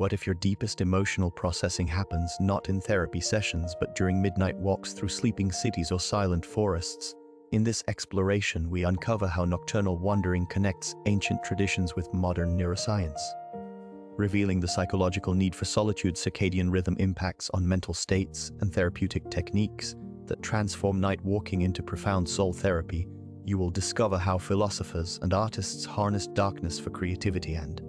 What if your deepest emotional processing happens not in therapy sessions but during midnight walks through sleeping cities or silent forests? In this exploration, we uncover how nocturnal wandering connects ancient traditions with modern neuroscience, revealing the psychological need for solitude, circadian rhythm impacts on mental states, and therapeutic techniques that transform night walking into profound soul therapy. You will discover how philosophers and artists harness darkness for creativity and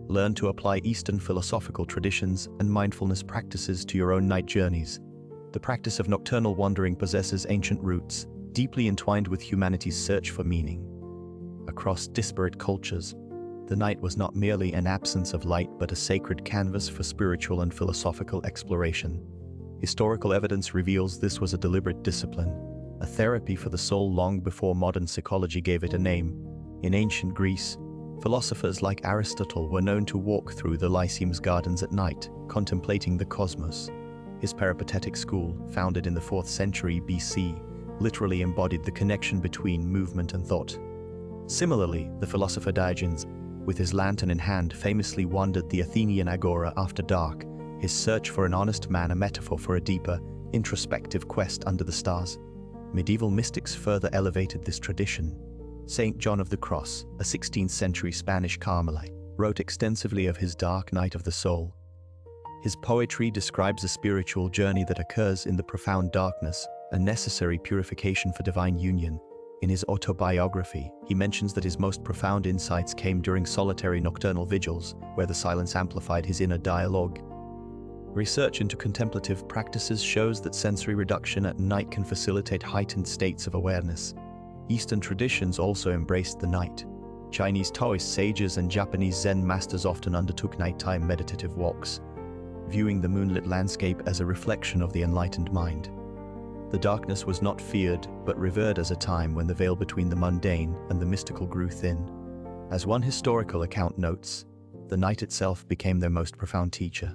learn to apply Eastern philosophical traditions and mindfulness practices to your own night journeys. The practice of nocturnal wandering possesses ancient roots, deeply entwined with humanity's search for meaning. Across disparate cultures, the night was not merely an absence of light but a sacred canvas for spiritual and philosophical exploration. Historical evidence reveals this was a deliberate discipline, a therapy for the soul long before modern psychology gave it a name. In ancient Greece, philosophers like Aristotle were known to walk through the Lyceum's gardens at night, contemplating the cosmos. His peripatetic school, founded in the 4th century BC, literally embodied the connection between movement and thought. Similarly, the philosopher Diogenes, with his lantern in hand, famously wandered the Athenian agora after dark, his search for an honest man a metaphor for a deeper, introspective quest under the stars. Medieval mystics further elevated this tradition. Saint John of the Cross, a 16th century Spanish Carmelite, wrote extensively of his dark night of the soul. His poetry describes a spiritual journey that occurs in the profound darkness, a necessary purification for divine union. In his autobiography, he mentions that his most profound insights came during solitary nocturnal vigils, where the silence amplified his inner dialogue. Research into contemplative practices shows that sensory reduction at night can facilitate heightened states of awareness. Eastern traditions also embraced the night. Chinese Taoist sages and Japanese Zen masters often undertook nighttime meditative walks, viewing the moonlit landscape as a reflection of the enlightened mind. The darkness was not feared, but revered as a time when the veil between the mundane and the mystical grew thin. As one historical account notes, the night itself became their most profound teacher.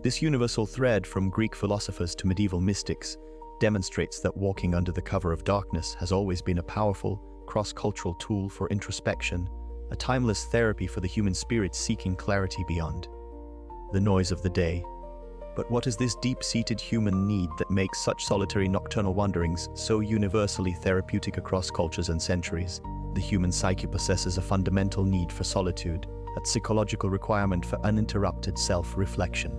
This universal thread from Greek philosophers to medieval mystics demonstrates that walking under the cover of darkness has always been a powerful, cross-cultural tool for introspection, a timeless therapy for the human spirit seeking clarity beyond the noise of the day. But what is this deep-seated human need that makes such solitary nocturnal wanderings so universally therapeutic across cultures and centuries? The human psyche possesses a fundamental need for solitude, a psychological requirement for uninterrupted self-reflection.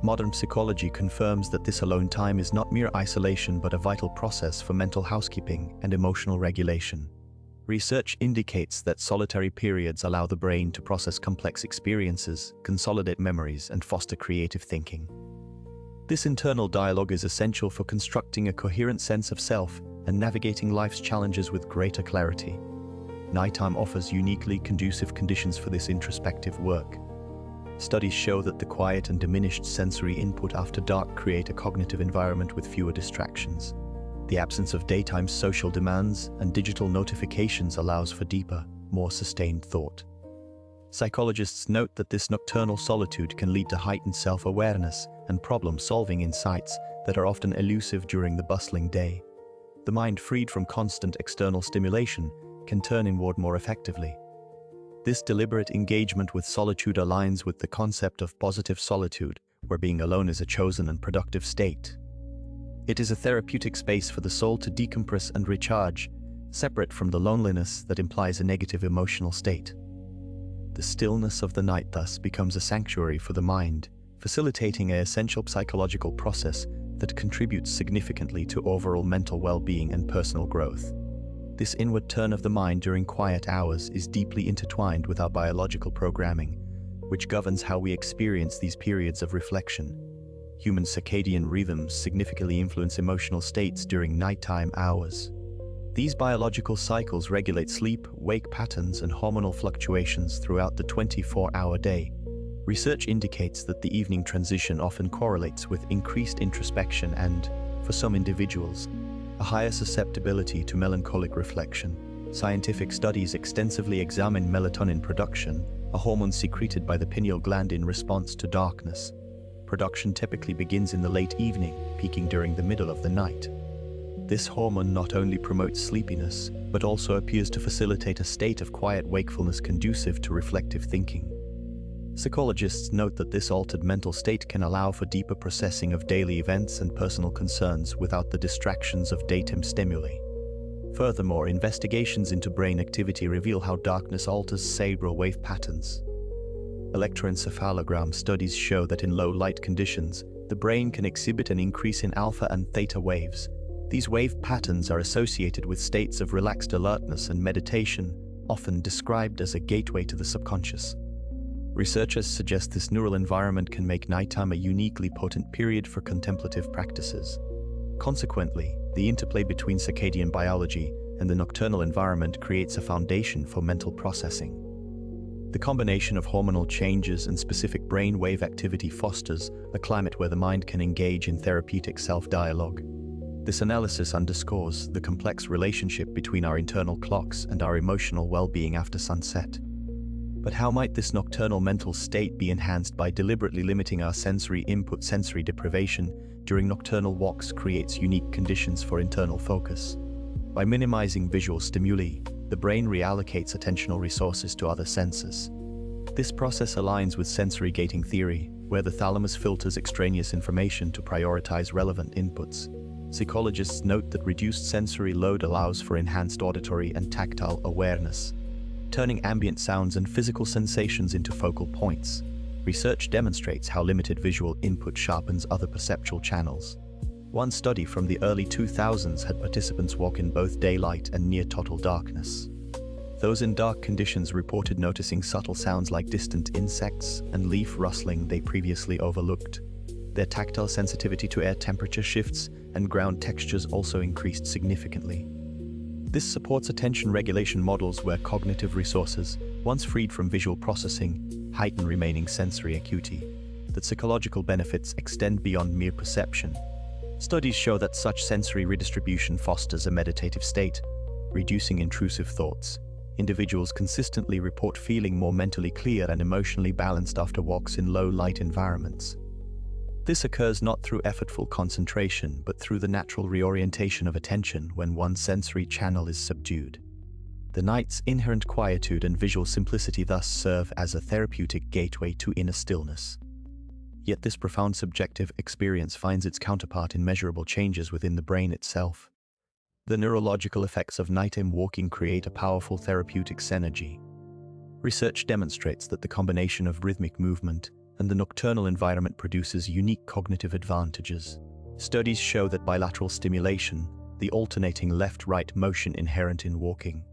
Modern psychology confirms that this alone time is not mere isolation but a vital process for mental housekeeping and emotional regulation. Research indicates that solitary periods allow the brain to process complex experiences, consolidate memories, and foster creative thinking. This internal dialogue is essential for constructing a coherent sense of self and navigating life's challenges with greater clarity. Nighttime offers uniquely conducive conditions for this introspective work. Studies show that the quiet and diminished sensory input after dark create a cognitive environment with fewer distractions. The absence of daytime social demands and digital notifications allows for deeper, more sustained thought. Psychologists note that this nocturnal solitude can lead to heightened self-awareness and problem-solving insights that are often elusive during the bustling day. The mind, freed from constant external stimulation, can turn inward more effectively. This deliberate engagement with solitude aligns with the concept of positive solitude, where being alone is a chosen and productive state. It is a therapeutic space for the soul to decompress and recharge, separate from the loneliness that implies a negative emotional state. The stillness of the night thus becomes a sanctuary for the mind, facilitating an essential psychological process that contributes significantly to overall mental well-being and personal growth. This inward turn of the mind during quiet hours is deeply intertwined with our biological programming, which governs how we experience these periods of reflection. Human circadian rhythms significantly influence emotional states during nighttime hours. These biological cycles regulate sleep, wake patterns, and hormonal fluctuations throughout the 24-hour day. Research indicates that the evening transition often correlates with increased introspection and, for some individuals, a higher susceptibility to melancholic reflection. Scientific studies extensively examine melatonin production, a hormone secreted by the pineal gland in response to darkness. Production typically begins in the late evening, peaking during the middle of the night. This hormone not only promotes sleepiness, but also appears to facilitate a state of quiet wakefulness conducive to reflective thinking. Psychologists note that this altered mental state can allow for deeper processing of daily events and personal concerns without the distractions of daytime stimuli. Furthermore, investigations into brain activity reveal how darkness alters cerebral wave patterns. Electroencephalogram studies show that in low light conditions, the brain can exhibit an increase in alpha and theta waves. These wave patterns are associated with states of relaxed alertness and meditation, often described as a gateway to the subconscious. Researchers suggest this neural environment can make nighttime a uniquely potent period for contemplative practices. Consequently, the interplay between circadian biology and the nocturnal environment creates a foundation for mental processing. The combination of hormonal changes and specific brain wave activity fosters a climate where the mind can engage in therapeutic self-dialogue. This analysis underscores the complex relationship between our internal clocks and our emotional well-being after sunset. But how might this nocturnal mental state be enhanced by deliberately limiting our sensory input? Sensory deprivation during nocturnal walks creates unique conditions for internal focus. By minimizing visual stimuli, the brain reallocates attentional resources to other senses. This process aligns with sensory gating theory, where the thalamus filters extraneous information to prioritize relevant inputs. Psychologists note that reduced sensory load allows for enhanced auditory and tactile awareness, turning ambient sounds and physical sensations into focal points. Research demonstrates how limited visual input sharpens other perceptual channels. One study from the early 2000s had participants walk in both daylight and near total darkness. Those in dark conditions reported noticing subtle sounds like distant insects and leaf rustling they previously overlooked. Their tactile sensitivity to air temperature shifts and ground textures also increased significantly. This supports attention regulation models where cognitive resources, once freed from visual processing, heighten remaining sensory acuity. That psychological benefits extend beyond mere perception. Studies show that such sensory redistribution fosters a meditative state, reducing intrusive thoughts. Individuals consistently report feeling more mentally clear and emotionally balanced after walks in low-light environments. This occurs not through effortful concentration, but through the natural reorientation of attention when one sensory channel is subdued. The night's inherent quietude and visual simplicity thus serve as a therapeutic gateway to inner stillness. Yet this profound subjective experience finds its counterpart in measurable changes within the brain itself. The neurological effects of nighttime walking create a powerful therapeutic synergy. Research demonstrates that the combination of rhythmic movement and the nocturnal environment produces unique cognitive advantages. Studies show that bilateral stimulation, the alternating left-right motion inherent in walking,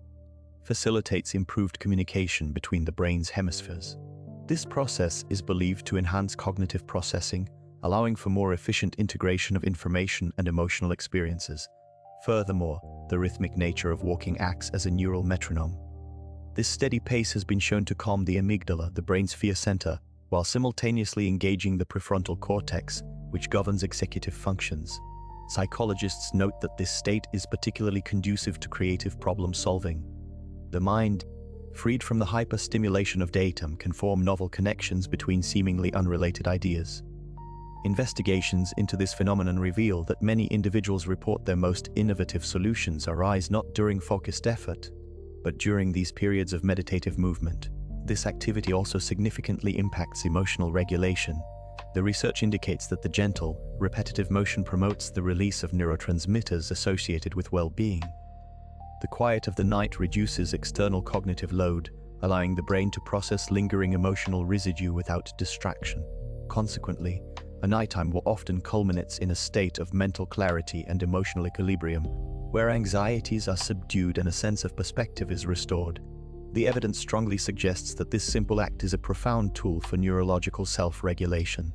facilitates improved communication between the brain's hemispheres. This process is believed to enhance cognitive processing, allowing for more efficient integration of information and emotional experiences. Furthermore, the rhythmic nature of walking acts as a neural metronome. This steady pace has been shown to calm the amygdala, the brain's fear center, while simultaneously engaging the prefrontal cortex, which governs executive functions. Psychologists note that this state is particularly conducive to creative problem-solving. The mind, freed from the hyper-stimulation of daytime, can form novel connections between seemingly unrelated ideas. Investigations into this phenomenon reveal that many individuals report their most innovative solutions arise not during focused effort, but during these periods of meditative movement. This activity also significantly impacts emotional regulation. The research indicates that the gentle, repetitive motion promotes the release of neurotransmitters associated with well-being. The quiet of the night reduces external cognitive load, allowing the brain to process lingering emotional residue without distraction. Consequently, a nighttime walk often culminates in a state of mental clarity and emotional equilibrium, where anxieties are subdued and a sense of perspective is restored. The evidence strongly suggests that this simple act is a profound tool for neurological self-regulation.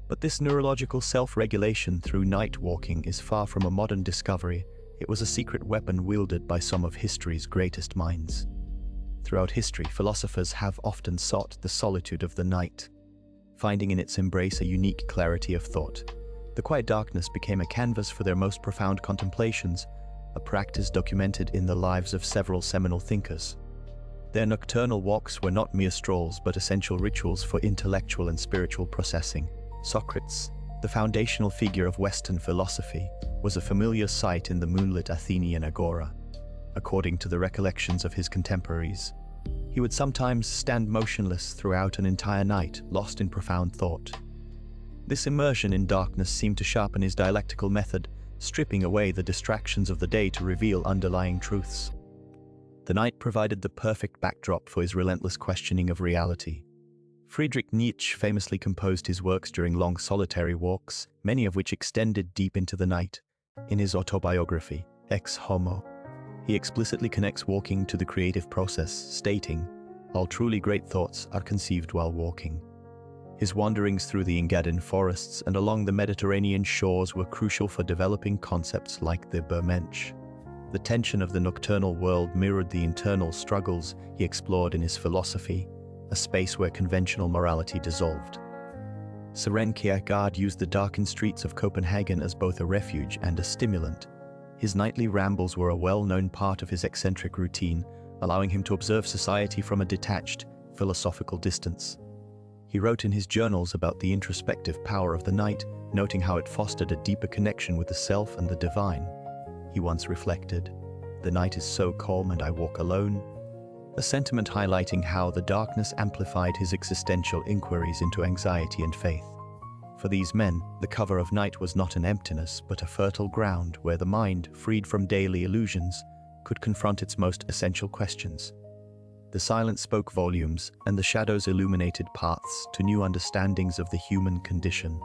But this neurological self-regulation through night walking is far from a modern discovery. It was a secret weapon wielded by some of history's greatest minds. Throughout history, philosophers have often sought the solitude of the night, finding in its embrace a unique clarity of thought. The quiet darkness became a canvas for their most profound contemplations, a practice documented in the lives of several seminal thinkers. Their nocturnal walks were not mere strolls but essential rituals for intellectual and spiritual processing. Socrates, the foundational figure of Western philosophy, was a familiar sight in the moonlit Athenian agora. According to the recollections of his contemporaries, He would sometimes stand motionless throughout an entire night, lost in profound thought. This immersion in darkness seemed to sharpen his dialectical method, stripping away the distractions of the day to reveal underlying truths. The night provided the perfect backdrop for his relentless questioning of reality. Friedrich Nietzsche famously composed his works during long solitary walks, many of which extended deep into the night. In his autobiography, Ex Homo, he explicitly connects walking to the creative process, stating, "All truly great thoughts are conceived while walking." His wanderings through the Engadin forests and along the Mediterranean shores were crucial for developing concepts like the Übermensch. The tension of the nocturnal world mirrored the internal struggles he explored in his philosophy, a space where conventional morality dissolved. Søren Kierkegaard used the darkened streets of Copenhagen as both a refuge and a stimulant. His nightly rambles were a well-known part of his eccentric routine, allowing him to observe society from a detached, philosophical distance. He wrote in his journals about the introspective power of the night, noting how it fostered a deeper connection with the self and the divine. He once reflected, "The night is so calm and I walk alone," a sentiment highlighting how the darkness amplified his existential inquiries into anxiety and faith. For these men, the cover of night was not an emptiness, but a fertile ground where the mind, freed from daily illusions, could confront its most essential questions. The silence spoke volumes, and the shadows illuminated paths to new understandings of the human condition.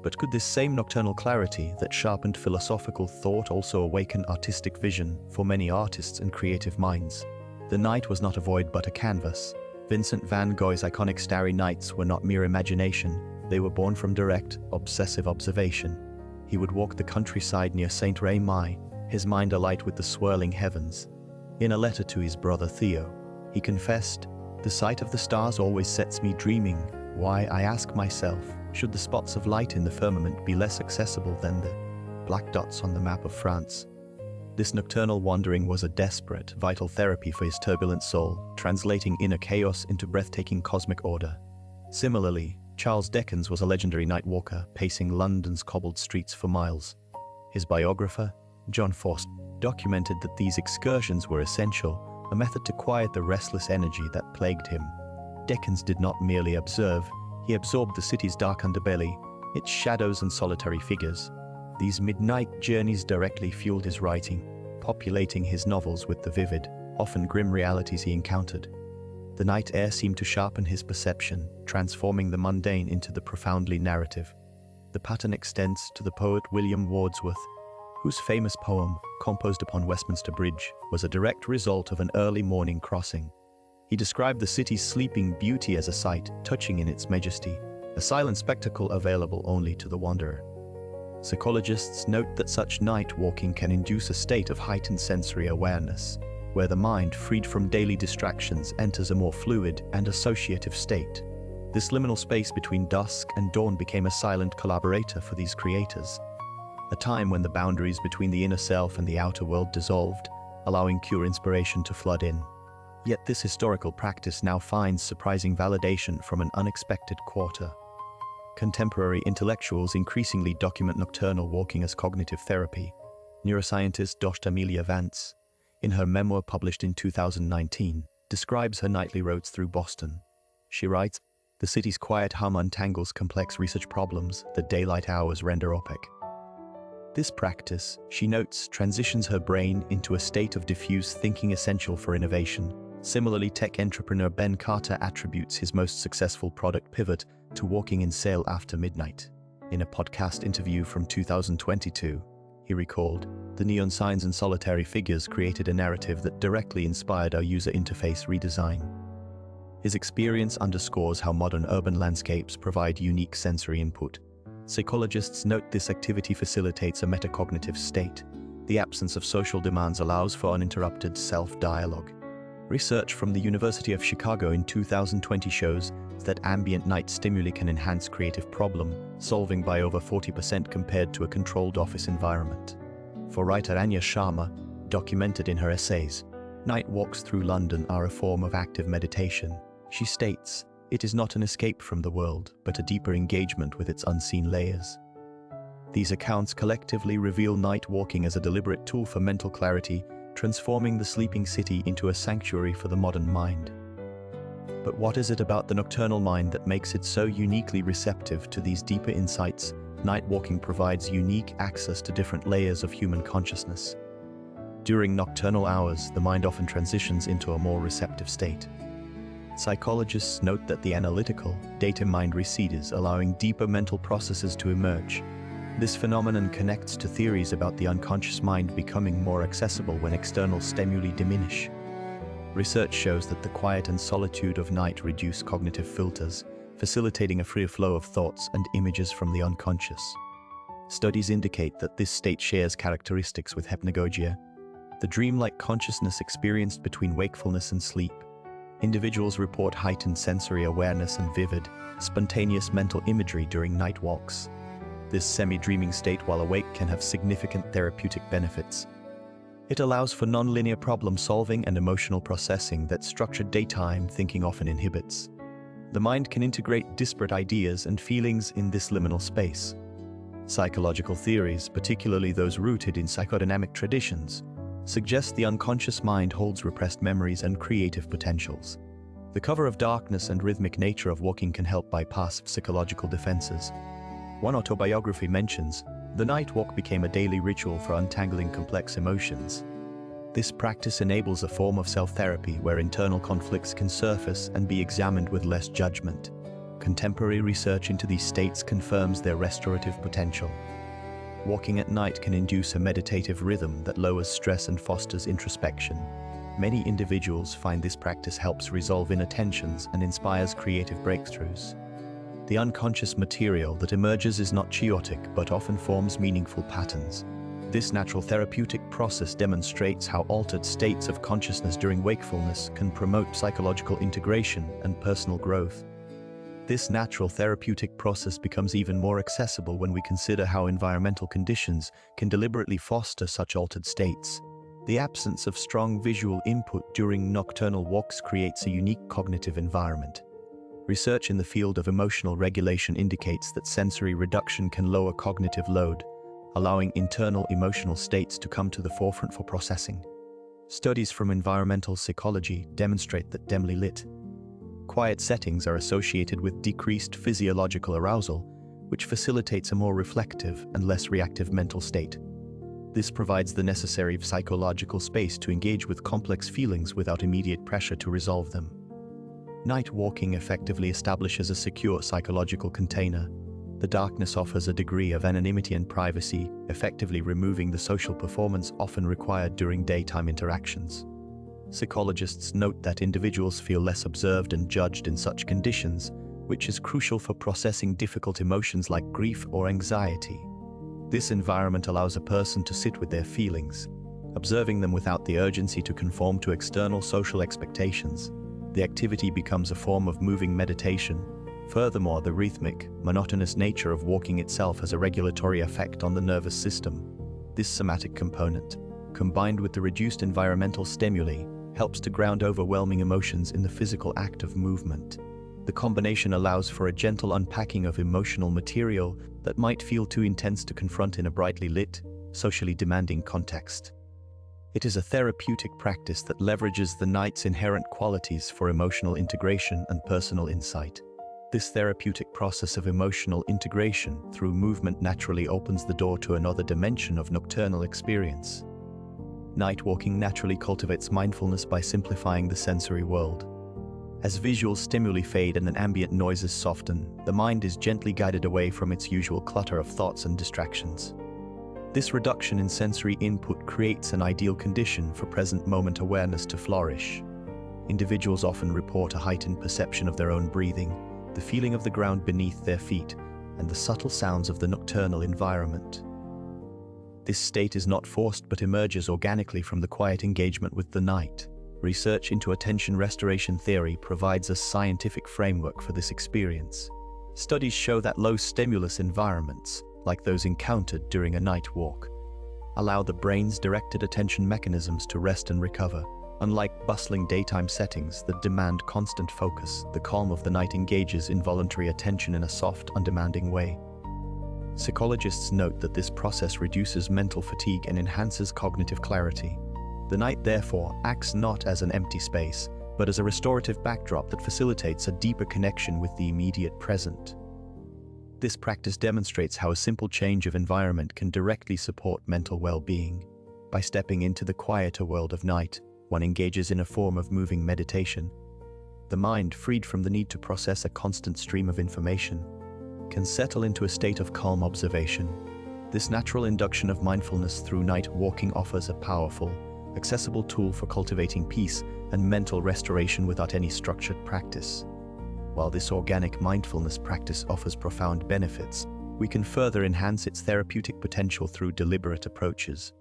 But could this same nocturnal clarity that sharpened philosophical thought also awaken artistic vision for many artists and creative minds? The night was not a void but a canvas. Vincent van Gogh's iconic Starry Nights were not mere imagination, they were born from direct, obsessive observation. He would walk the countryside near Saint-Rémy, his mind alight with the swirling heavens. In a letter to his brother Theo, he confessed, "The sight of the stars always sets me dreaming. Why, I ask myself, should the spots of light in the firmament be less accessible than the black dots on the map of France?" This nocturnal wandering was a desperate, vital therapy for his turbulent soul, translating inner chaos into breathtaking cosmic order. Similarly, Charles Dickens was a legendary night walker, pacing London's cobbled streets for miles. His biographer, John Forster, documented that these excursions were essential, a method to quiet the restless energy that plagued him. Dickens did not merely observe, he absorbed the city's dark underbelly, its shadows and solitary figures. These midnight journeys directly fueled his writing, populating his novels with the vivid, often grim realities he encountered. The night air seemed to sharpen his perception, transforming the mundane into the profoundly narrative. The pattern extends to the poet William Wordsworth, whose famous poem, composed upon Westminster Bridge, was a direct result of an early morning crossing. He described the city's sleeping beauty as a sight touching in its majesty, a silent spectacle available only to the wanderer. Psychologists note that such night walking can induce a state of heightened sensory awareness, where the mind, freed from daily distractions, enters a more fluid and associative state. This liminal space between dusk and dawn became a silent collaborator for these creators, a time when the boundaries between the inner self and the outer world dissolved, allowing pure inspiration to flood in. Yet this historical practice now finds surprising validation from an unexpected quarter. Contemporary intellectuals increasingly document nocturnal walking as cognitive therapy. Neuroscientist Dr. Amelia Vance, in her memoir published in 2019, describes her nightly roads through Boston. She writes, "The city's quiet hum untangles complex research problems that daylight hours render opaque." This practice, she notes, transitions her brain into a state of diffuse thinking essential for innovation. Similarly, tech entrepreneur Ben Carter attributes his most successful product pivot to walking in sail after midnight. In a podcast interview from 2022, he recalled, "The neon signs and solitary figures created a narrative that directly inspired our user interface redesign." His experience underscores how modern urban landscapes provide unique sensory input. Psychologists note this activity facilitates a metacognitive state. The absence of social demands allows for uninterrupted self-dialogue. Research from the University of Chicago in 2020 shows that ambient night stimuli can enhance creative problem solving by over 40% compared to a controlled office environment. For writer Anya Sharma, documented in her essays, night walks through London are a form of active meditation. She states, "It is not an escape from the world, but a deeper engagement with its unseen layers." These accounts collectively reveal night walking as a deliberate tool for mental clarity, transforming the sleeping city into a sanctuary for the modern mind. But what is it about the nocturnal mind that makes it so uniquely receptive to these deeper insights? Night walking provides unique access to different layers of human consciousness. During nocturnal hours, the mind often transitions into a more receptive state. Psychologists note that the analytical, data mind recedes, allowing deeper mental processes to emerge. This phenomenon connects to theories about the unconscious mind becoming more accessible when external stimuli diminish. Research shows that the quiet and solitude of night reduce cognitive filters, facilitating a freer flow of thoughts and images from the unconscious. Studies indicate that this state shares characteristics with hypnagogia, the dreamlike consciousness experienced between wakefulness and sleep. Individuals report heightened sensory awareness and vivid, spontaneous mental imagery during night walks. This semi-dreaming state while awake can have significant therapeutic benefits. It allows for non-linear problem-solving and emotional processing that structured daytime thinking often inhibits. The mind can integrate disparate ideas and feelings in this liminal space. Psychological theories, particularly those rooted in psychodynamic traditions, suggest the unconscious mind holds repressed memories and creative potentials. The cover of darkness and rhythmic nature of walking can help bypass psychological defenses. One autobiography mentions, "The night walk became a daily ritual for untangling complex emotions." This practice enables a form of self-therapy where internal conflicts can surface and be examined with less judgment. Contemporary research into these states confirms their restorative potential. Walking at night can induce a meditative rhythm that lowers stress and fosters introspection. Many individuals find this practice helps resolve inner tensions and inspires creative breakthroughs. The unconscious material that emerges is not chaotic but often forms meaningful patterns. This natural therapeutic process demonstrates how altered states of consciousness during wakefulness can promote psychological integration and personal growth. This natural therapeutic process becomes even more accessible when we consider how environmental conditions can deliberately foster such altered states. The absence of strong visual input during nocturnal walks creates a unique cognitive environment. Research in the field of emotional regulation indicates that sensory reduction can lower cognitive load, allowing internal emotional states to come to the forefront for processing. Studies from environmental psychology demonstrate that dimly lit, quiet settings are associated with decreased physiological arousal, which facilitates a more reflective and less reactive mental state. This provides the necessary psychological space to engage with complex feelings without immediate pressure to resolve them. Night walking effectively establishes a secure psychological container. The darkness offers a degree of anonymity and privacy, effectively removing the social performance often required during daytime interactions. Psychologists note that individuals feel less observed and judged in such conditions, which is crucial for processing difficult emotions like grief or anxiety. This environment allows a person to sit with their feelings, observing them without the urgency to conform to external social expectations. The activity becomes a form of moving meditation. Furthermore, the rhythmic, monotonous nature of walking itself has a regulatory effect on the nervous system. This somatic component, combined with the reduced environmental stimuli, helps to ground overwhelming emotions in the physical act of movement. The combination allows for a gentle unpacking of emotional material that might feel too intense to confront in a brightly lit, socially demanding context. It is a therapeutic practice that leverages the night's inherent qualities for emotional integration and personal insight. This therapeutic process of emotional integration through movement naturally opens the door to another dimension of nocturnal experience. Night walking naturally cultivates mindfulness by simplifying the sensory world. As visual stimuli fade and ambient noises soften, the mind is gently guided away from its usual clutter of thoughts and distractions. This reduction in sensory input creates an ideal condition for present moment awareness to flourish. Individuals often report a heightened perception of their own breathing, the feeling of the ground beneath their feet, and the subtle sounds of the nocturnal environment. This state is not forced but emerges organically from the quiet engagement with the night. Research into attention restoration theory provides a scientific framework for this experience. Studies show that low-stimulus environments, like those encountered during a night walk, allow the brain's directed attention mechanisms to rest and recover. Unlike bustling daytime settings that demand constant focus, the calm of the night engages involuntary attention in a soft, undemanding way. Psychologists note that this process reduces mental fatigue and enhances cognitive clarity. The night, therefore, acts not as an empty space, but as a restorative backdrop that facilitates a deeper connection with the immediate present. This practice demonstrates how a simple change of environment can directly support mental well-being. By stepping into the quieter world of night, one engages in a form of moving meditation. The mind, freed from the need to process a constant stream of information, can settle into a state of calm observation. This natural induction of mindfulness through night walking offers a powerful, accessible tool for cultivating peace and mental restoration without any structured practice. While this organic mindfulness practice offers profound benefits, we can further enhance its therapeutic potential through deliberate approaches.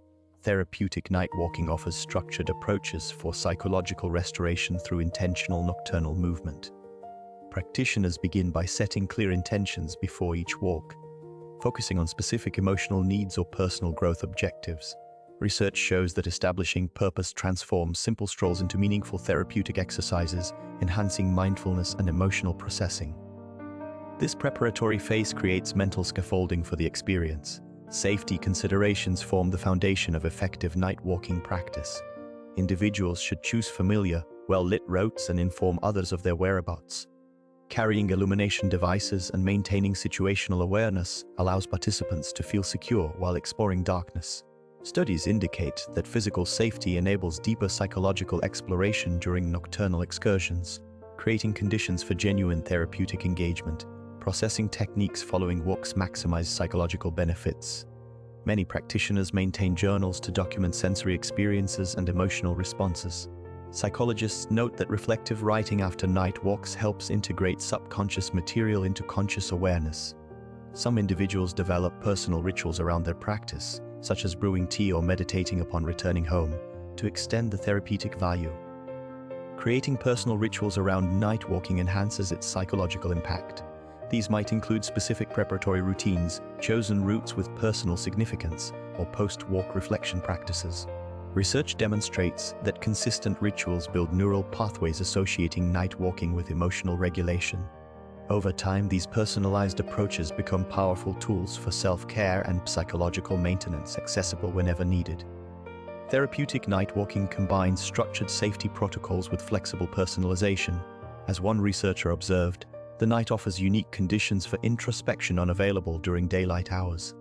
Therapeutic night walking offers structured approaches for psychological restoration through intentional nocturnal movement. Practitioners begin by setting clear intentions before each walk, focusing on specific emotional needs or personal growth objectives. Research shows that establishing purpose transforms simple strolls into meaningful therapeutic exercises, enhancing mindfulness and emotional processing. This preparatory phase creates mental scaffolding for the experience. Safety considerations form the foundation of effective night walking practice. Individuals should choose familiar, well-lit routes and inform others of their whereabouts. Carrying illumination devices and maintaining situational awareness allows participants to feel secure while exploring darkness. Studies indicate that physical safety enables deeper psychological exploration during nocturnal excursions, creating conditions for genuine therapeutic engagement. Processing techniques following walks maximize psychological benefits. Many practitioners maintain journals to document sensory experiences and emotional responses. Psychologists note that reflective writing after night walks helps integrate subconscious material into conscious awareness. Some individuals develop personal rituals around their practice, such as brewing tea or meditating upon returning home, to extend the therapeutic value. Creating personal rituals around night walking enhances its psychological impact. These might include specific preparatory routines, chosen routes with personal significance, or post-walk reflection practices. Research demonstrates that consistent rituals build neural pathways associating night walking with emotional regulation. Over time, these personalized approaches become powerful tools for self-care and psychological maintenance, accessible whenever needed. Therapeutic night walking combines structured safety protocols with flexible personalization. As one researcher observed, the night offers unique conditions for introspection unavailable during daylight hours.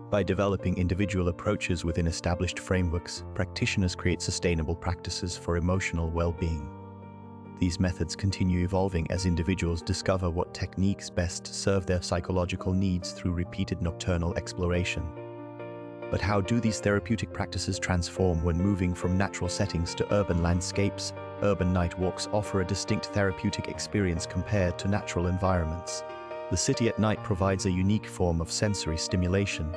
By developing individual approaches within established frameworks, practitioners create sustainable practices for emotional well-being. These methods continue evolving as individuals discover what techniques best serve their psychological needs through repeated nocturnal exploration. But how do these therapeutic practices transform when moving from natural settings to urban landscapes? Urban night walks offer a distinct therapeutic experience compared to natural environments. The city at night provides a unique form of sensory stimulation.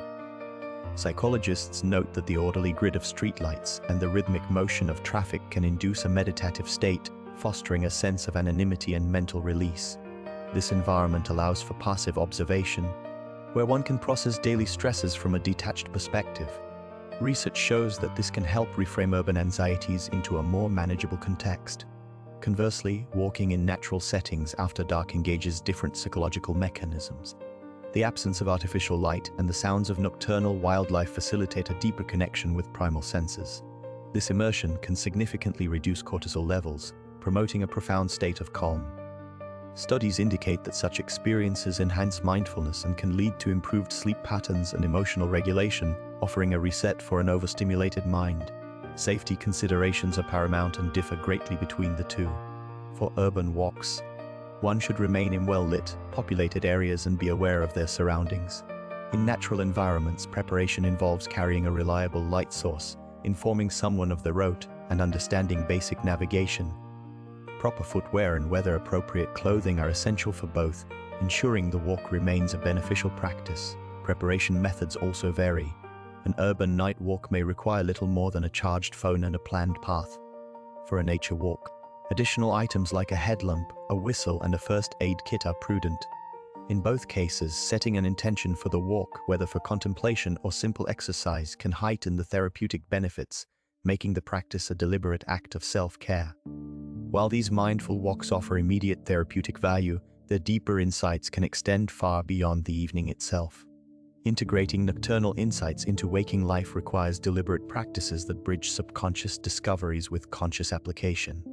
Psychologists note that the orderly grid of streetlights and the rhythmic motion of traffic can induce a meditative state, fostering a sense of anonymity and mental release. This environment allows for passive observation, where one can process daily stresses from a detached perspective. Research shows that this can help reframe urban anxieties into a more manageable context. Conversely, walking in natural settings after dark engages different psychological mechanisms. The absence of artificial light and the sounds of nocturnal wildlife facilitate a deeper connection with primal senses. This immersion can significantly reduce cortisol levels, promoting a profound state of calm. Studies indicate that such experiences enhance mindfulness and can lead to improved sleep patterns and emotional regulation, offering a reset for an overstimulated mind. Safety considerations are paramount and differ greatly between the two. For urban walks, one should remain in well-lit, populated areas and be aware of their surroundings. In natural environments, preparation involves carrying a reliable light source, informing someone of the route, and understanding basic navigation. Proper footwear and weather-appropriate clothing are essential for both, ensuring the walk remains a beneficial practice. Preparation methods also vary. An urban night walk may require little more than a charged phone and a planned path. For a nature walk, additional items like a headlamp, a whistle, and a first aid kit are prudent. In both cases, setting an intention for the walk, whether for contemplation or simple exercise, can heighten the therapeutic benefits, making the practice a deliberate act of self-care. While these mindful walks offer immediate therapeutic value, their deeper insights can extend far beyond the evening itself. Integrating nocturnal insights into waking life requires deliberate practices that bridge subconscious discoveries with conscious application.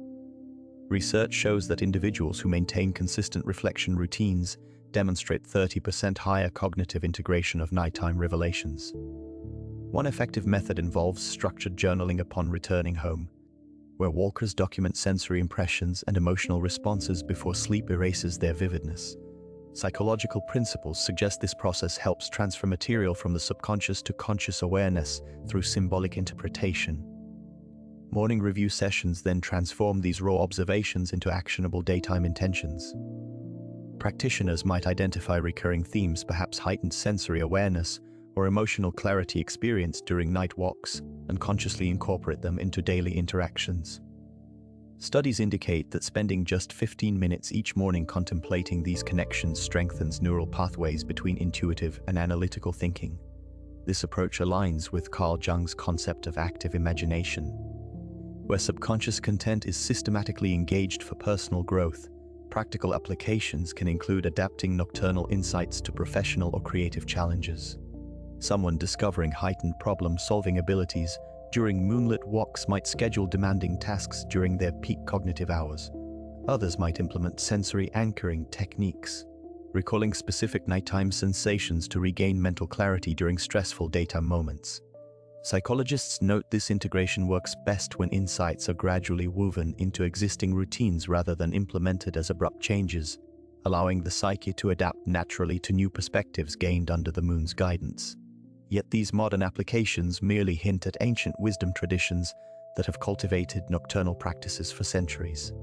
Research shows that individuals who maintain consistent reflection routines demonstrate 30% higher cognitive integration of nighttime revelations. One effective method involves structured journaling upon returning home, where walkers document sensory impressions and emotional responses before sleep erases their vividness. Psychological principles suggest this process helps transfer material from the subconscious to conscious awareness through symbolic interpretation. Morning review sessions then transform these raw observations into actionable daytime intentions. Practitioners might identify recurring themes, perhaps heightened sensory awareness or emotional clarity experienced during night walks, and consciously incorporate them into daily interactions. Studies indicate that spending just 15 minutes each morning contemplating these connections strengthens neural pathways between intuitive and analytical thinking. This approach aligns with Carl Jung's concept of active imagination, where subconscious content is systematically engaged for personal growth. Practical applications can include adapting nocturnal insights to professional or creative challenges. Someone discovering heightened problem-solving abilities during moonlit walks might schedule demanding tasks during their peak cognitive hours. Others might implement sensory anchoring techniques, recalling specific nighttime sensations to regain mental clarity during stressful daytime moments. Psychologists note this integration works best when insights are gradually woven into existing routines rather than implemented as abrupt changes, allowing the psyche to adapt naturally to new perspectives gained under the moon's guidance. Yet these modern applications merely hint at ancient wisdom traditions that have cultivated nocturnal practices for centuries.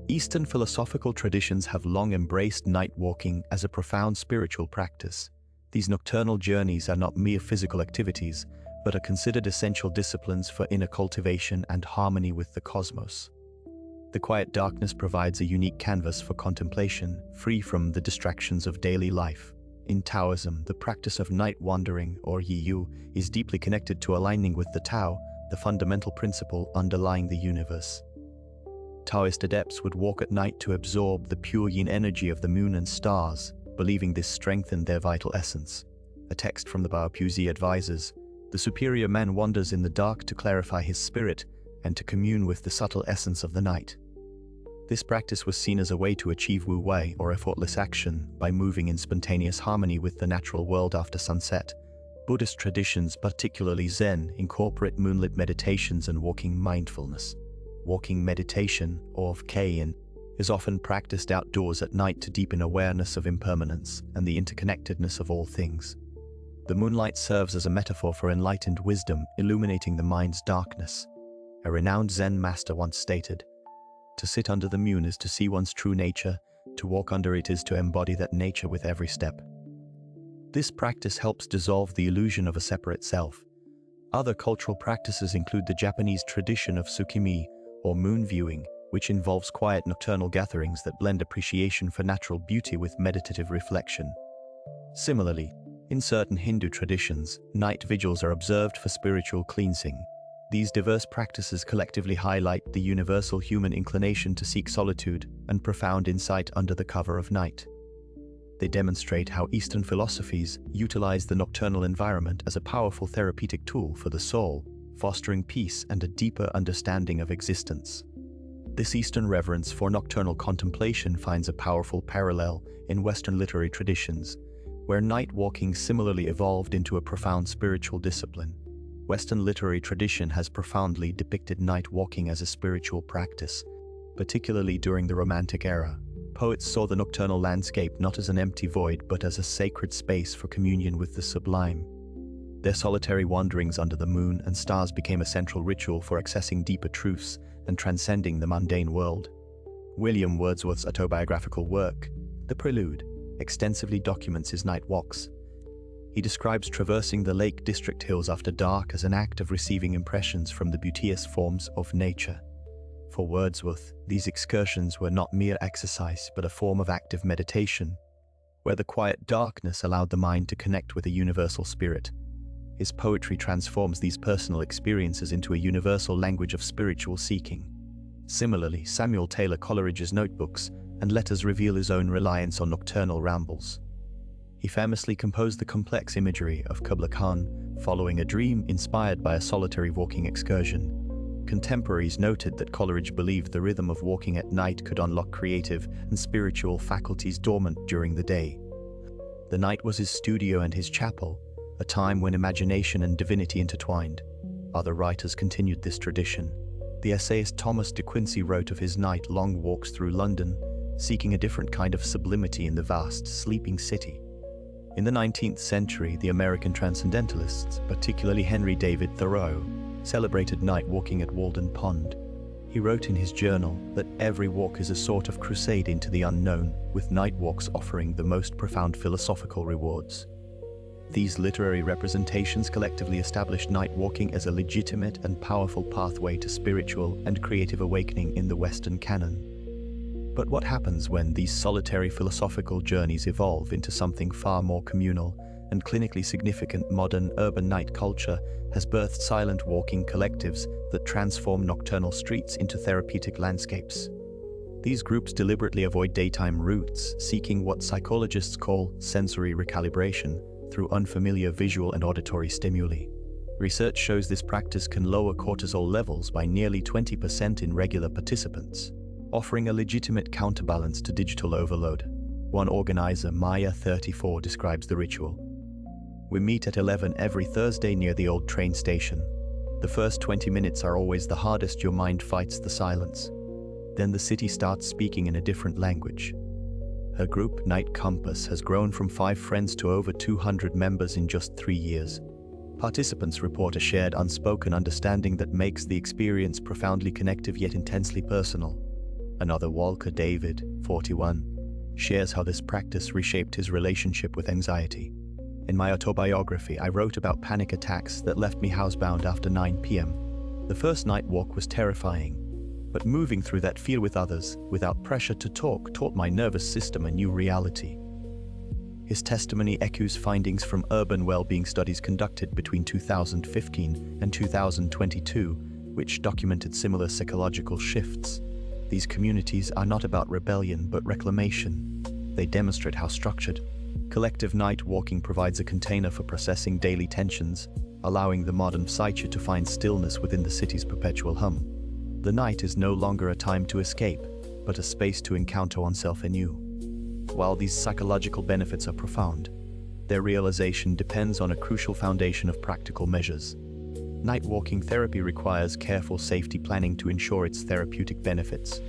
Eastern philosophical traditions have long embraced night walking as a profound spiritual practice. These nocturnal journeys are not mere physical activities, but are considered essential disciplines for inner cultivation and harmony with the cosmos. The quiet darkness provides a unique canvas for contemplation, free from the distractions of daily life. In Taoism, the practice of night wandering, or Yiyu, is deeply connected to aligning with the Tao, the fundamental principle underlying the universe. Taoist adepts would walk at night to absorb the pure yin energy of the moon and stars, believing this strengthened their vital essence. A text from the Baopuzi advises, "The superior man wanders in the dark to clarify his spirit and to commune with the subtle essence of the night." This practice was seen as a way to achieve wu wei, or effortless action, by moving in spontaneous harmony with the natural world after sunset. Buddhist traditions, particularly Zen, incorporate moonlit meditations and walking mindfulness. Walking meditation, or Keiin, is often practiced outdoors at night to deepen awareness of impermanence and the interconnectedness of all things. The moonlight serves as a metaphor for enlightened wisdom, illuminating the mind's darkness. A renowned Zen master once stated, "To sit under the moon is to see one's true nature, to walk under it is to embody that nature with every step." This practice helps dissolve the illusion of a separate self. Other cultural practices include the Japanese tradition of tsukimi, or moon viewing, which involves quiet nocturnal gatherings that blend appreciation for natural beauty with meditative reflection. Similarly, in certain Hindu traditions, night vigils are observed for spiritual cleansing. These diverse practices collectively highlight the universal human inclination to seek solitude and profound insight under the cover of night. They demonstrate how Eastern philosophies utilize the nocturnal environment as a powerful therapeutic tool for the soul, fostering peace and a deeper understanding of existence. This Eastern reverence for nocturnal contemplation finds a powerful parallel in Western literary traditions, where night walking similarly evolved into a profound spiritual discipline. Western literary tradition has profoundly depicted night walking as a spiritual practice, particularly during the Romantic era. Poets saw the nocturnal landscape not as an empty void but as a sacred space for communion with the sublime. Their solitary wanderings under the moon and stars became a central ritual for accessing deeper truths and transcending the mundane world. William Wordsworth's autobiographical work, The Prelude, extensively documents his night walks. He describes traversing the Lake District hills after dark as an act of receiving impressions from the beauteous forms of nature. For Wordsworth, these excursions were not mere exercise but a form of active meditation, where the quiet darkness allowed the mind to connect with a universal spirit. His poetry transforms these personal experiences into a universal language of spiritual seeking. Similarly, Samuel Taylor Coleridge's notebooks and letters reveal his own reliance on nocturnal rambles. He famously composed the complex imagery of Kubla Khan following a dream inspired by a solitary walking excursion. Contemporaries noted that Coleridge believed the rhythm of walking at night could unlock creative and spiritual faculties dormant during the day. The night was his studio and his chapel, a time when imagination and divinity intertwined. Other writers continued this tradition. The essayist Thomas de Quincey wrote of his night-long walks through London, seeking a different kind of sublimity in the vast, sleeping city. In the 19th century, the American transcendentalists, particularly Henry David Thoreau, celebrated night walking at Walden Pond. He wrote in his journal that every walk is a sort of crusade into the unknown, with night walks offering the most profound philosophical rewards. These literary representations collectively established night walking as a legitimate and powerful pathway to spiritual and creative awakening in the Western canon. But what happens when these solitary philosophical journeys evolve into something far more communal and clinically significant? Modern urban night culture has birthed silent walking collectives that transform nocturnal streets into therapeutic landscapes. These groups deliberately avoid daytime routes, seeking what psychologists call sensory recalibration through unfamiliar visual and auditory stimuli. Research shows this practice can lower cortisol levels by nearly 20% in regular participants, offering a legitimate counterbalance to digital overload. One organizer, Maya 34, describes the ritual. We meet at 11 every Thursday near the old train station. The first 20 minutes are always the hardest. Your mind fights the silence. Then the city starts speaking in a different language. Her group, Night Compass, has grown from 5 friends to over 200 members in just 3 years. Participants report a shared unspoken understanding that makes the experience profoundly connective yet intensely personal. Another, Walker David, 41, shares how this practice reshaped his relationship with anxiety. In my autobiography, I wrote about panic attacks that left me housebound after 9 p.m. The first night walk was terrifying, but moving through that field with others, without pressure to talk, taught my nervous system a new reality. His testimony echoes findings from urban well-being studies conducted between 2015 and 2022, which documented similar psychological shifts. These communities are not about rebellion but reclamation. They demonstrate how structured, collective night walking provides a container for processing daily tensions, allowing the modern psyche to find stillness within the city's perpetual hum. The night is no longer a time to escape, but a space to encounter oneself anew. While these psychological benefits are profound, their realization depends on a crucial foundation of practical measures. Night walking therapy requires careful safety planning to ensure its therapeutic benefits.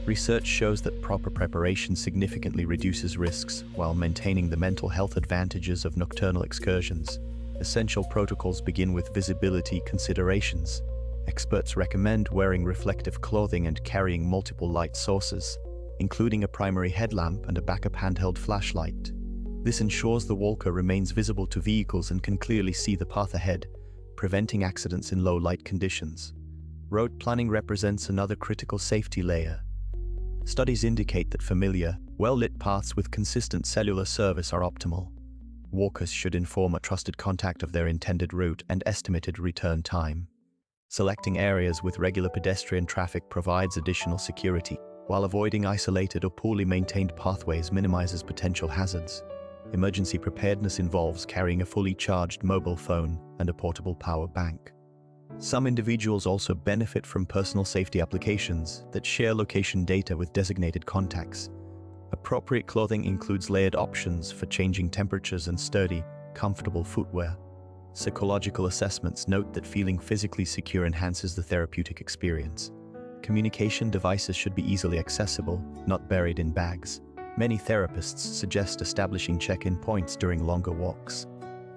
Research shows that proper preparation significantly reduces risks while maintaining the mental health advantages of nocturnal excursions. Essential protocols begin with visibility considerations. Experts recommend wearing reflective clothing and carrying multiple light sources, including a primary headlamp and a backup handheld flashlight. This ensures the walker remains visible to vehicles and can clearly see the path ahead, preventing accidents in low light conditions. Road planning represents another critical safety layer. Studies indicate that familiar, well-lit paths with consistent cellular service are optimal. Walkers should inform a trusted contact of their intended route and estimated return time. Selecting areas with regular pedestrian traffic provides additional security, while avoiding isolated or poorly maintained pathways minimizes potential hazards. Emergency preparedness involves carrying a fully charged mobile phone and a portable power bank. Some individuals also benefit from personal safety applications that share location data with designated contacts. Appropriate clothing includes layered options for changing temperatures and sturdy, comfortable footwear. Psychological assessments note that feeling physically secure enhances the therapeutic experience. Communication devices should be easily accessible, not buried in bags. Many therapists suggest establishing check-in points during longer walks.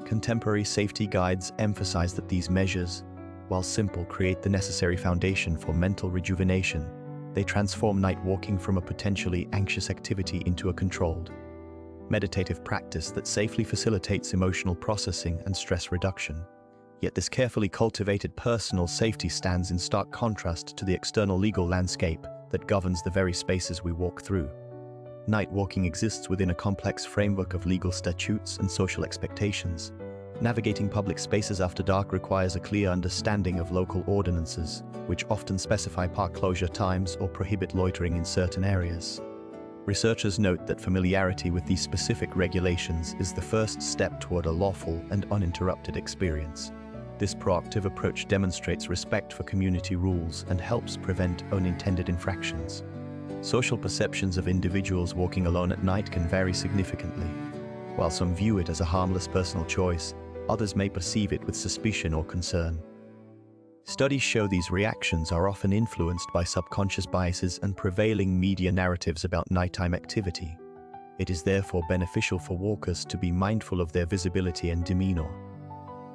Contemporary safety guides emphasize that these measures, while simple, create the necessary foundation for mental rejuvenation. They transform night walking from a potentially anxious activity into a controlled, meditative practice that safely facilitates emotional processing and stress reduction. Yet this carefully cultivated personal safety stands in stark contrast to the external legal landscape that governs the very spaces we walk through. Night walking exists within a complex framework of legal statutes and social expectations. Navigating public spaces after dark requires a clear understanding of local ordinances, which often specify park closure times or prohibit loitering in certain areas. Researchers note that familiarity with these specific regulations is the first step toward a lawful and uninterrupted experience. This proactive approach demonstrates respect for community rules and helps prevent unintended infractions. Social perceptions of individuals walking alone at night can vary significantly. While some view it as a harmless personal choice, others may perceive it with suspicion or concern. Studies show these reactions are often influenced by subconscious biases and prevailing media narratives about nighttime activity. It is therefore beneficial for walkers to be mindful of their visibility and demeanor,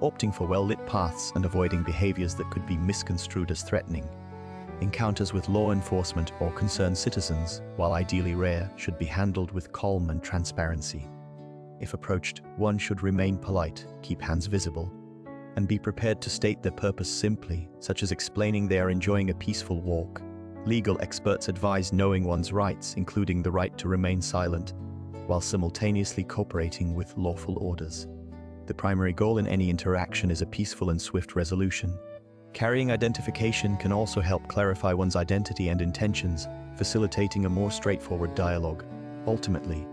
opting for well-lit paths and avoiding behaviors that could be misconstrued as threatening. Encounters with law enforcement or concerned citizens, while ideally rare, should be handled with calm and transparency. If approached, one should remain polite, keep hands visible, and be prepared to state their purpose simply, such as explaining they are enjoying a peaceful walk. Legal experts advise knowing one's rights, including the right to remain silent, while simultaneously cooperating with lawful orders. The primary goal in any interaction is a peaceful and swift resolution. Carrying identification can also help clarify one's identity and intentions, facilitating a more straightforward dialogue. Ultimately,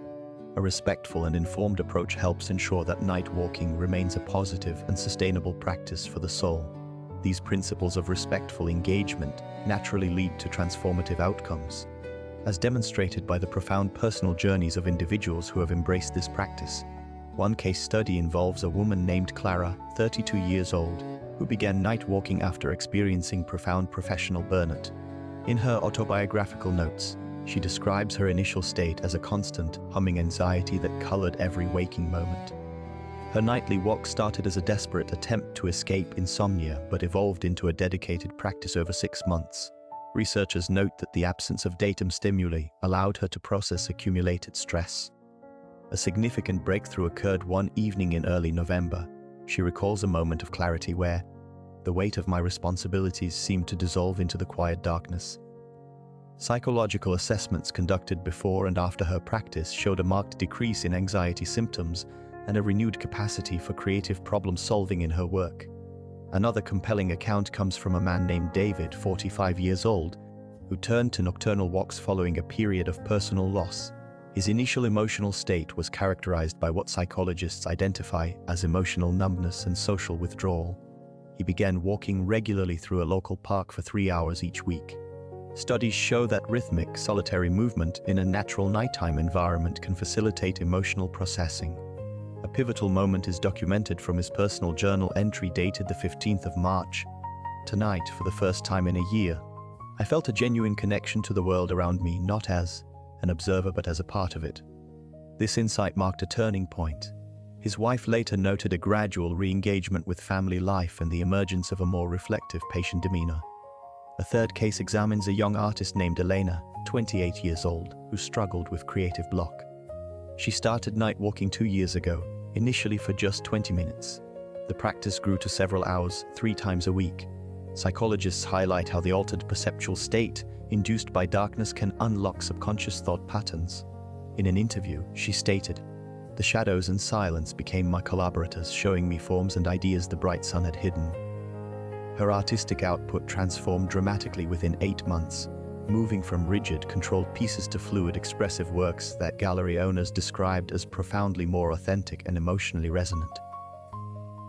a respectful and informed approach helps ensure that night walking remains a positive and sustainable practice for the soul. These principles of respectful engagement naturally lead to transformative outcomes, as demonstrated by the profound personal journeys of individuals who have embraced this practice. One case study involves a woman named Clara, 32 years old, who began night walking after experiencing profound professional burnout. In her autobiographical notes, she describes her initial state as a constant, humming anxiety that colored every waking moment. Her nightly walk started as a desperate attempt to escape insomnia, but evolved into a dedicated practice over 6 months. Researchers note that the absence of daytime stimuli allowed her to process accumulated stress. A significant breakthrough occurred one evening in early November. She recalls a moment of clarity where the weight of my responsibilities seemed to dissolve into the quiet darkness. Psychological assessments conducted before and after her practice showed a marked decrease in anxiety symptoms and a renewed capacity for creative problem-solving in her work. Another compelling account comes from a man named David, 45 years old, who turned to nocturnal walks following a period of personal loss. His initial emotional state was characterized by what psychologists identify as emotional numbness and social withdrawal. He began walking regularly through a local park for 3 hours each week. Studies show that rhythmic, solitary movement in a natural nighttime environment can facilitate emotional processing. A pivotal moment is documented from his personal journal entry dated the 15th of March. "Tonight, for the first time in a year, I felt a genuine connection to the world around me, not as an observer but as a part of it." This insight marked a turning point. His wife later noted a gradual re-engagement with family life and the emergence of a more reflective, patient demeanor. A third case examines a young artist named Elena, 28 years old, who struggled with creative block. She started night walking 2 years ago, initially for just 20 minutes. The practice grew to several hours, 3 times a week. Psychologists highlight how the altered perceptual state induced by darkness can unlock subconscious thought patterns. In an interview, she stated, "The shadows and silence became my collaborators, showing me forms and ideas the bright sun had hidden." Her artistic output transformed dramatically within 8 months, moving from rigid, controlled pieces to fluid, expressive works that gallery owners described as profoundly more authentic and emotionally resonant.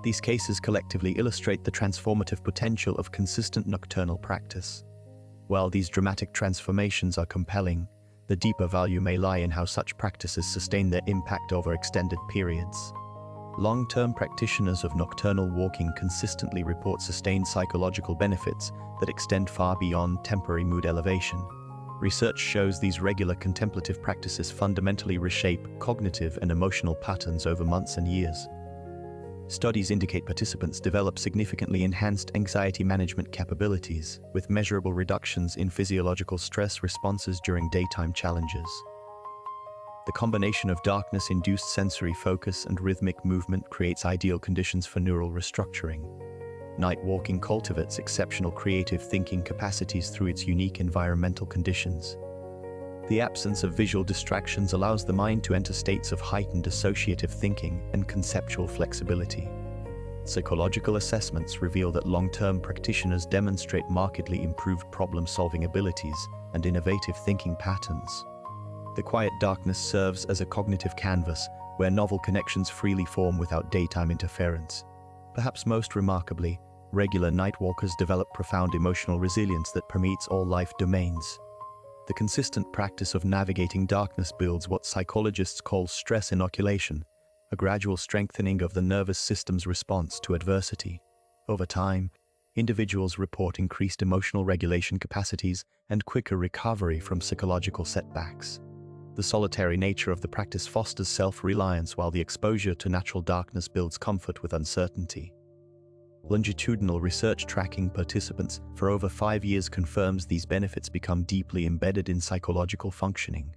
These cases collectively illustrate the transformative potential of consistent nocturnal practice. While these dramatic transformations are compelling, the deeper value may lie in how such practices sustain their impact over extended periods. Long-term practitioners of nocturnal walking consistently report sustained psychological benefits that extend far beyond temporary mood elevation. Research shows these regular contemplative practices fundamentally reshape cognitive and emotional patterns over months and years. Studies indicate participants develop significantly enhanced anxiety management capabilities, with measurable reductions in physiological stress responses during daytime challenges. The combination of darkness-induced sensory focus and rhythmic movement creates ideal conditions for neural restructuring. Night walking cultivates exceptional creative thinking capacities through its unique environmental conditions. The absence of visual distractions allows the mind to enter states of heightened associative thinking and conceptual flexibility. Psychological assessments reveal that long-term practitioners demonstrate markedly improved problem-solving abilities and innovative thinking patterns. The quiet darkness serves as a cognitive canvas where novel connections freely form without daytime interference. Perhaps most remarkably, regular night walkers develop profound emotional resilience that permeates all life domains. The consistent practice of navigating darkness builds what psychologists call stress inoculation, a gradual strengthening of the nervous system's response to adversity. Over time, individuals report increased emotional regulation capacities and quicker recovery from psychological setbacks. The solitary nature of the practice fosters self-reliance, while the exposure to natural darkness builds comfort with uncertainty. Longitudinal research tracking participants for over 5 years confirms these benefits become deeply embedded in psychological functioning.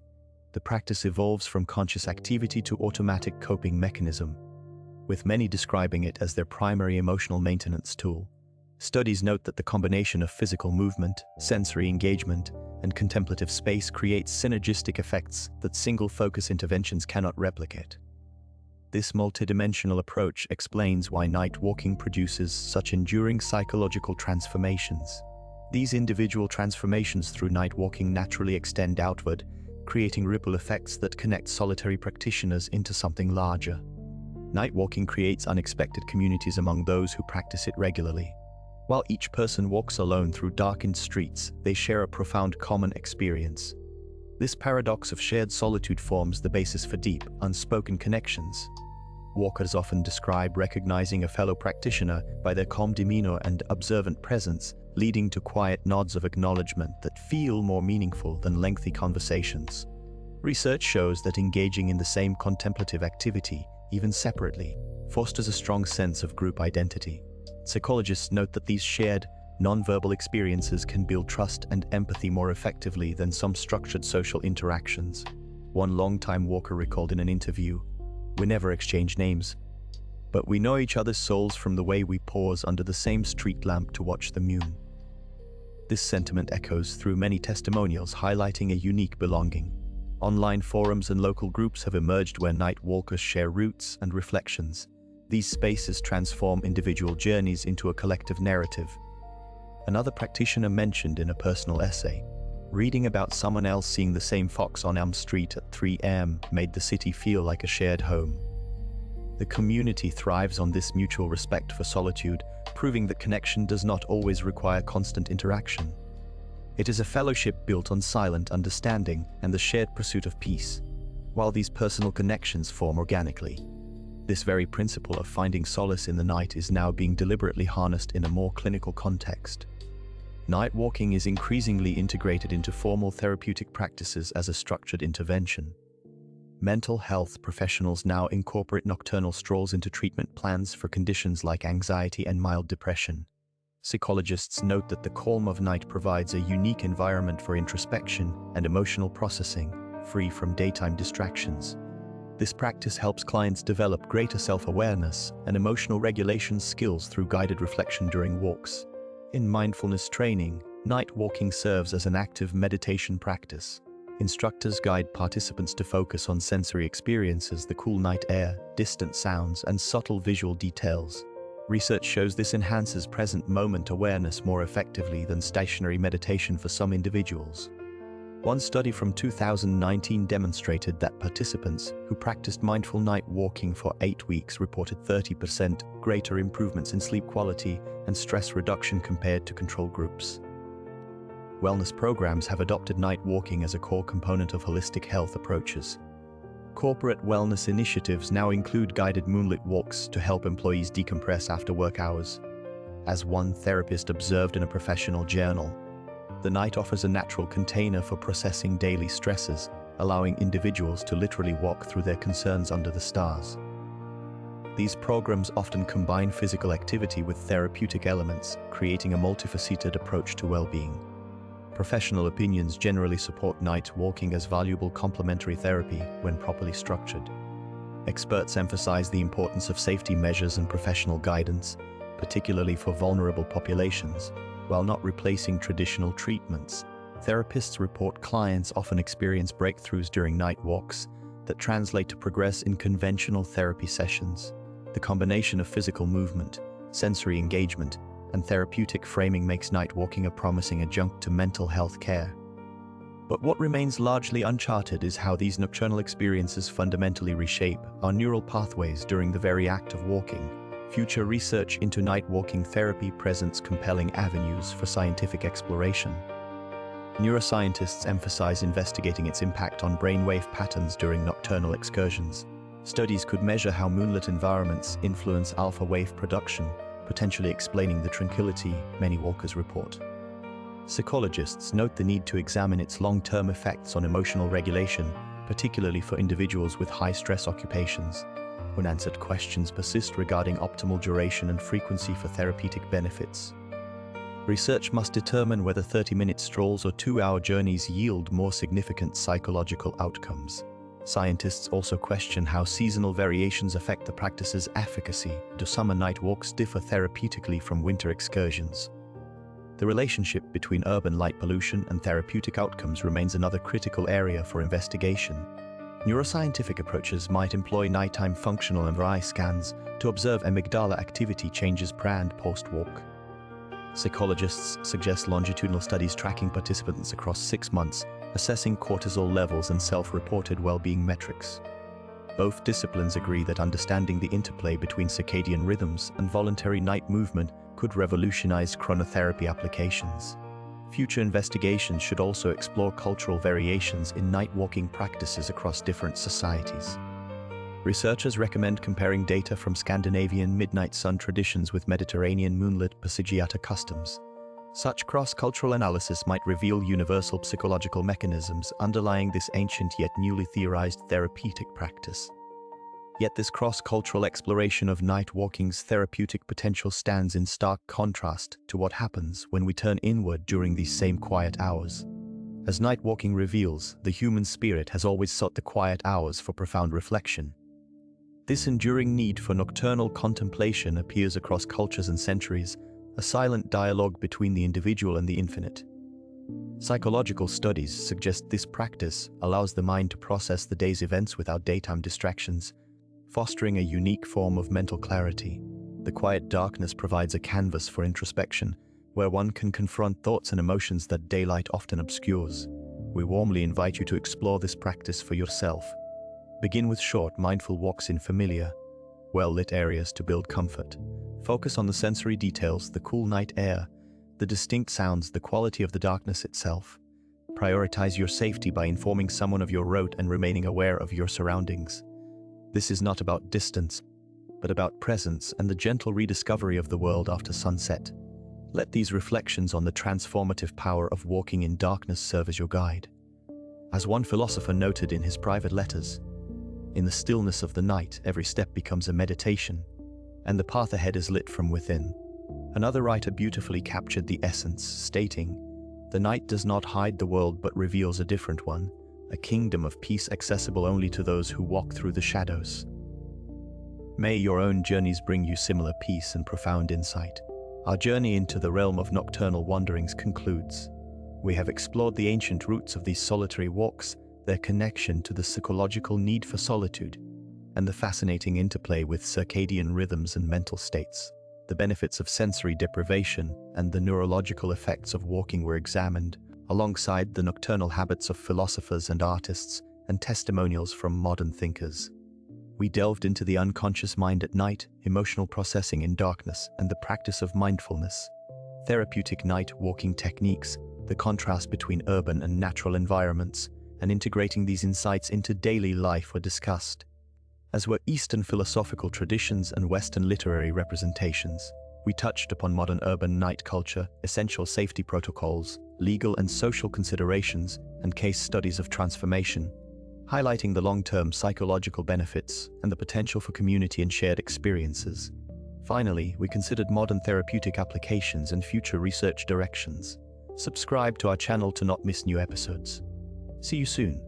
The practice evolves from conscious activity to automatic coping mechanism, with many describing it as their primary emotional maintenance tool. Studies note that the combination of physical movement, sensory engagement, and contemplative space creates synergistic effects that single-focus interventions cannot replicate. This multidimensional approach explains why night walking produces such enduring psychological transformations. These individual transformations through night walking naturally extend outward, creating ripple effects that connect solitary practitioners into something larger. Night walking creates unexpected communities among those who practice it regularly. While each person walks alone through darkened streets, they share a profound common experience. This paradox of shared solitude forms the basis for deep, unspoken connections. Walkers often describe recognizing a fellow practitioner by their calm demeanor and observant presence, leading to quiet nods of acknowledgement that feel more meaningful than lengthy conversations. Research shows that engaging in the same contemplative activity, even separately, fosters a strong sense of group identity. Psychologists note that these shared, non-verbal experiences can build trust and empathy more effectively than some structured social interactions. One longtime walker recalled in an interview, "We never exchange names, but we know each other's souls from the way we pause under the same street lamp to watch the moon." This sentiment echoes through many testimonials, highlighting a unique belonging. Online forums and local groups have emerged where night walkers share routes and reflections. These spaces transform individual journeys into a collective narrative. Another practitioner mentioned in a personal essay, reading about someone else seeing the same fox on Elm Street at 3 a.m. made the city feel like a shared home. The community thrives on this mutual respect for solitude, proving that connection does not always require constant interaction. It is a fellowship built on silent understanding and the shared pursuit of peace, while these personal connections form organically. This very principle of finding solace in the night is now being deliberately harnessed in a more clinical context. Night walking is increasingly integrated into formal therapeutic practices as a structured intervention. Mental health professionals now incorporate nocturnal strolls into treatment plans for conditions like anxiety and mild depression. Psychologists note that the calm of night provides a unique environment for introspection and emotional processing, free from daytime distractions. This practice helps clients develop greater self-awareness and emotional regulation skills through guided reflection during walks. In mindfulness training, night walking serves as an active meditation practice. Instructors guide participants to focus on sensory experiences, the cool night air, distant sounds, and subtle visual details. Research shows this enhances present moment awareness more effectively than stationary meditation for some individuals. One study from 2019 demonstrated that participants who practiced mindful night walking for 8 weeks reported 30% greater improvements in sleep quality and stress reduction compared to control groups. Wellness programs have adopted night walking as a core component of holistic health approaches. Corporate wellness initiatives now include guided moonlit walks to help employees decompress after work hours. As one therapist observed in a professional journal, the night offers a natural container for processing daily stresses, allowing individuals to literally walk through their concerns under the stars. These programs often combine physical activity with therapeutic elements, creating a multifaceted approach to well-being. Professional opinions generally support night walking as valuable complementary therapy when properly structured. Experts emphasize the importance of safety measures and professional guidance, particularly for vulnerable populations. While not replacing traditional treatments, therapists report clients often experience breakthroughs during night walks that translate to progress in conventional therapy sessions. The combination of physical movement, sensory engagement, and therapeutic framing makes night walking a promising adjunct to mental health care. But what remains largely uncharted is how these nocturnal experiences fundamentally reshape our neural pathways during the very act of walking. Future research into night walking therapy presents compelling avenues for scientific exploration. Neuroscientists emphasize investigating its impact on brainwave patterns during nocturnal excursions. Studies could measure how moonlit environments influence alpha wave production, potentially explaining the tranquility many walkers report. Psychologists note the need to examine its long-term effects on emotional regulation, particularly for individuals with high-stress occupations. Unanswered questions persist regarding optimal duration and frequency for therapeutic benefits. Research must determine whether 30-minute strolls or 2-hour journeys yield more significant psychological outcomes. Scientists also question how seasonal variations affect the practice's efficacy. Do summer night walks differ therapeutically from winter excursions? The relationship between urban light pollution and therapeutic outcomes remains another critical area for investigation. Neuroscientific approaches might employ nighttime functional MRI scans to observe amygdala activity changes pre- and post-walk. Psychologists suggest longitudinal studies tracking participants across 6 months, assessing cortisol levels and self-reported well-being metrics. Both disciplines agree that understanding the interplay between circadian rhythms and voluntary night movement could revolutionize chronotherapy applications. Future investigations should also explore cultural variations in night walking practices across different societies. Researchers recommend comparing data from Scandinavian midnight sun traditions with Mediterranean moonlit passeggiata customs. Such cross-cultural analysis might reveal universal psychological mechanisms underlying this ancient yet newly theorized therapeutic practice. Yet this cross-cultural exploration of night walking's therapeutic potential stands in stark contrast to what happens when we turn inward during these same quiet hours. As night walking reveals, the human spirit has always sought the quiet hours for profound reflection. This enduring need for nocturnal contemplation appears across cultures and centuries, a silent dialogue between the individual and the infinite. Psychological studies suggest this practice allows the mind to process the day's events without daytime distractions, fostering a unique form of mental clarity. The quiet darkness provides a canvas for introspection, where one can confront thoughts and emotions that daylight often obscures. We warmly invite you to explore this practice for yourself. Begin with short, mindful walks in familiar, well-lit areas to build comfort. Focus on the sensory details, the cool night air, the distinct sounds, the quality of the darkness itself. Prioritize your safety by informing someone of your route and remaining aware of your surroundings. This is not about distance, but about presence and the gentle rediscovery of the world after sunset. Let these reflections on the transformative power of walking in darkness serve as your guide. As one philosopher noted in his private letters, "In the stillness of the night, every step becomes a meditation, and the path ahead is lit from within." Another writer beautifully captured the essence, stating, "The night does not hide the world but reveals a different one, a kingdom of peace accessible only to those who walk through the shadows." May your own journeys bring you similar peace and profound insight. Our journey into the realm of nocturnal wanderings concludes. We have explored the ancient roots of these solitary walks, their connection to the psychological need for solitude, and the fascinating interplay with circadian rhythms and mental states. The benefits of sensory deprivation and the neurological effects of walking were examined, alongside the nocturnal habits of philosophers and artists and testimonials from modern thinkers. We delved into the unconscious mind at night, emotional processing in darkness, and the practice of mindfulness. Therapeutic night walking techniques, the contrast between urban and natural environments, and integrating these insights into daily life were discussed, as were Eastern philosophical traditions and Western literary representations. We touched upon modern urban night culture, essential safety protocols, legal and social considerations, and case studies of transformation, highlighting the long-term psychological benefits and the potential for community and shared experiences. Finally, we considered modern therapeutic applications and future research directions. Subscribe to our channel to not miss new episodes. See you soon.